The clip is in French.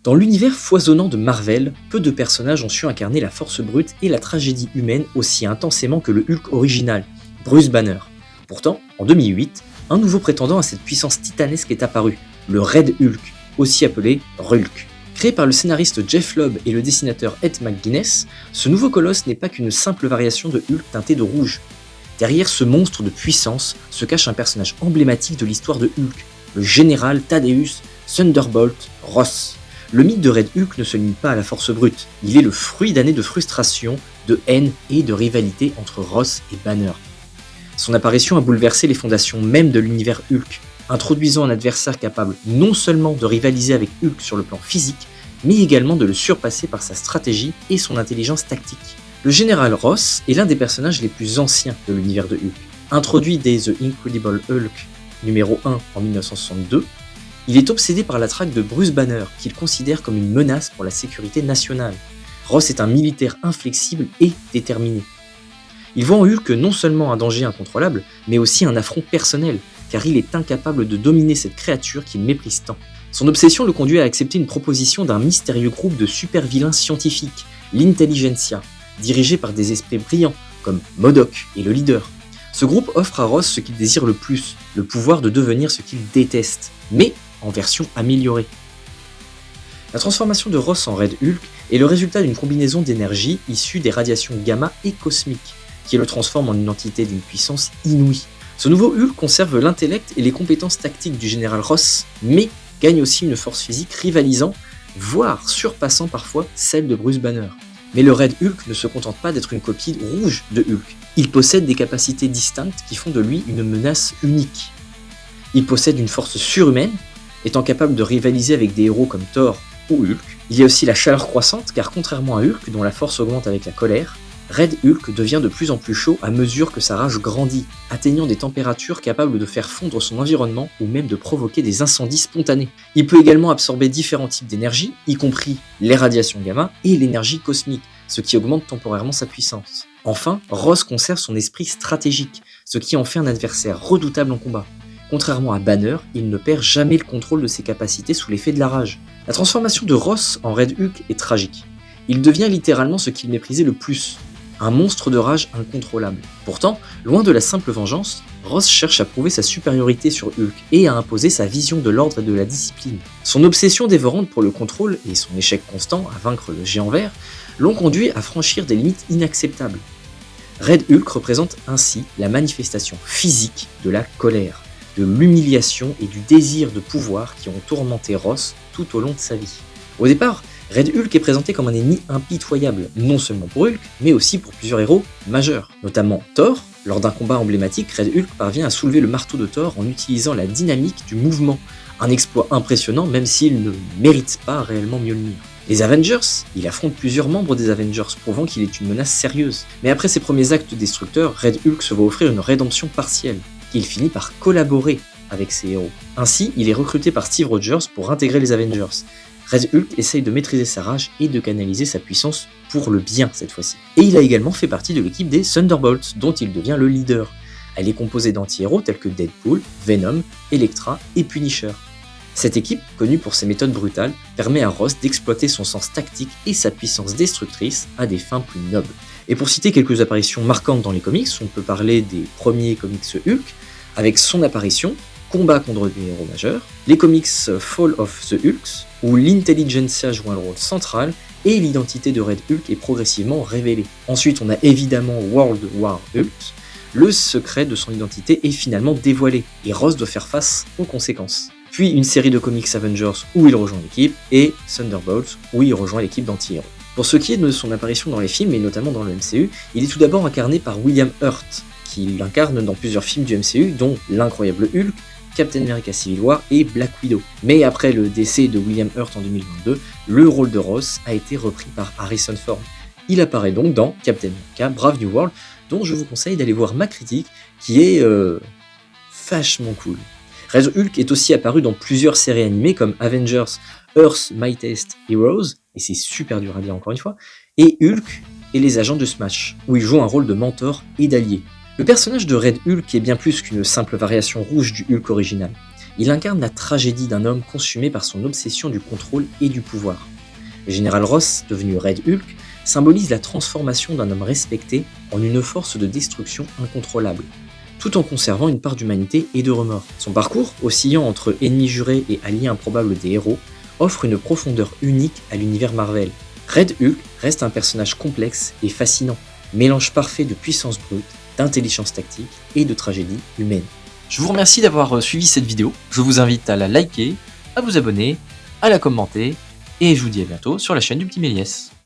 Dans l'univers foisonnant de Marvel, peu de personnages ont su incarner la force brute et la tragédie humaine aussi intensément que le Hulk original, Bruce Banner. Pourtant, en 2008, un nouveau prétendant à cette puissance titanesque est apparu, le Red Hulk, aussi appelé Rulk. Créé par le scénariste Jeff Loeb et le dessinateur Ed McGuinness, ce nouveau colosse n'est pas qu'une simple variation de Hulk teinté de rouge. Derrière ce monstre de puissance se cache un personnage emblématique de l'histoire de Hulk, le général Thaddeus Thunderbolt Ross. Le mythe de Red Hulk ne se limite pas à la force brute, il est le fruit d'années de frustration, de haine et de rivalité entre Ross et Banner. Son apparition a bouleversé les fondations même de l'univers Hulk, introduisant un adversaire capable non seulement de rivaliser avec Hulk sur le plan physique, mais également de le surpasser par sa stratégie et son intelligence tactique. Le général Ross est l'un des personnages les plus anciens de l'univers de Hulk. Introduit dès The Incredible Hulk numéro 1 en 1962, il est obsédé par la traque de Bruce Banner, qu'il considère comme une menace pour la sécurité nationale. Ross est un militaire inflexible et déterminé. Il voit en Hulk non seulement un danger incontrôlable, mais aussi un affront personnel, car il est incapable de dominer cette créature qu'il méprise tant. Son obsession le conduit à accepter une proposition d'un mystérieux groupe de super-vilains scientifiques, l'Intelligentsia, dirigé par des esprits brillants, comme MODOK et le leader. Ce groupe offre à Ross ce qu'il désire le plus, le pouvoir de devenir ce qu'il déteste, mais en version améliorée. La transformation de Ross en Red Hulk est le résultat d'une combinaison d'énergie issue des radiations gamma et cosmiques, qui le transforme en une entité d'une puissance inouïe. Ce nouveau Hulk conserve l'intellect et les compétences tactiques du général Ross, mais gagne aussi une force physique rivalisant, voire surpassant parfois celle de Bruce Banner. Mais le Red Hulk ne se contente pas d'être une copie rouge de Hulk. Il possède des capacités distinctes qui font de lui une menace unique. Il possède une force surhumaine, étant capable de rivaliser avec des héros comme Thor ou Hulk. Il y a aussi la chaleur croissante, car contrairement à Hulk, dont la force augmente avec la colère, Red Hulk devient de plus en plus chaud à mesure que sa rage grandit, atteignant des températures capables de faire fondre son environnement ou même de provoquer des incendies spontanés. Il peut également absorber différents types d'énergie, y compris les radiations gamma et l'énergie cosmique, ce qui augmente temporairement sa puissance. Enfin, Ross conserve son esprit stratégique, ce qui en fait un adversaire redoutable en combat. Contrairement à Banner, il ne perd jamais le contrôle de ses capacités sous l'effet de la rage. La transformation de Ross en Red Hulk est tragique. Il devient littéralement ce qu'il méprisait le plus, un monstre de rage incontrôlable. Pourtant, loin de la simple vengeance, Ross cherche à prouver sa supériorité sur Hulk et à imposer sa vision de l'ordre et de la discipline. Son obsession dévorante pour le contrôle et son échec constant à vaincre le géant vert l'ont conduit à franchir des limites inacceptables. Red Hulk représente ainsi la manifestation physique de la colère, de l'humiliation et du désir de pouvoir qui ont tourmenté Ross tout au long de sa vie. Au départ, Red Hulk est présenté comme un ennemi impitoyable, non seulement pour Hulk, mais aussi pour plusieurs héros majeurs, notamment Thor. Lors d'un combat emblématique, Red Hulk parvient à soulever le marteau de Thor en utilisant la dynamique du mouvement, un exploit impressionnant même s'il ne mérite pas réellement Mjolnir. Les Avengers, il affronte plusieurs membres des Avengers, prouvant qu'il est une menace sérieuse. Mais après ses premiers actes destructeurs, Red Hulk se voit offrir une rédemption partielle. Il finit par collaborer avec ses héros. Ainsi, il est recruté par Steve Rogers pour intégrer les Avengers. Red Hulk essaye de maîtriser sa rage et de canaliser sa puissance pour le bien cette fois-ci. Et il a également fait partie de l'équipe des Thunderbolts, dont il devient le leader. Elle est composée d'anti-héros tels que Deadpool, Venom, Elektra et Punisher. Cette équipe, connue pour ses méthodes brutales, permet à Ross d'exploiter son sens tactique et sa puissance destructrice à des fins plus nobles. Et pour citer quelques apparitions marquantes dans les comics, on peut parler des premiers comics Hulk, avec son apparition, combat contre des héros majeurs, les comics Fall of the Hulks, où l'Intelligentsia joue un rôle central et l'identité de Red Hulk est progressivement révélée. Ensuite, on a évidemment World War Hulk, le secret de son identité est finalement dévoilé, et Ross doit faire face aux conséquences. Puis une série de comics Avengers où il rejoint l'équipe, et Thunderbolts où il rejoint l'équipe d'anti-héros. Pour ce qui est de son apparition dans les films, et notamment dans le MCU, il est tout d'abord incarné par William Hurt, qui l'incarne dans plusieurs films du MCU, dont L'Incroyable Hulk, Captain America Civil War et Black Widow. Mais après le décès de William Hurt en 2022, le rôle de Ross a été repris par Harrison Ford. Il apparaît donc dans Captain America Brave New World, dont je vous conseille d'aller voir ma critique, qui est vachement cool. Red Hulk est aussi apparu dans plusieurs séries animées comme Avengers, Earth's Mightiest Heroes, et c'est super dur à dire encore une fois, et Hulk et les agents de Smash, où il joue un rôle de mentor et d'allié. Le personnage de Red Hulk est bien plus qu'une simple variation rouge du Hulk original. Il incarne la tragédie d'un homme consumé par son obsession du contrôle et du pouvoir. Le général Ross, devenu Red Hulk, symbolise la transformation d'un homme respecté en une force de destruction incontrôlable, tout en conservant une part d'humanité et de remords. Son parcours, oscillant entre ennemi juré et allié improbable des héros, offre une profondeur unique à l'univers Marvel. Red Hulk reste un personnage complexe et fascinant, mélange parfait de puissance brute, d'intelligence tactique et de tragédie humaine. Je vous remercie d'avoir suivi cette vidéo, je vous invite à la liker, à vous abonner, à la commenter, et je vous dis à bientôt sur la chaîne du Petit Méliès.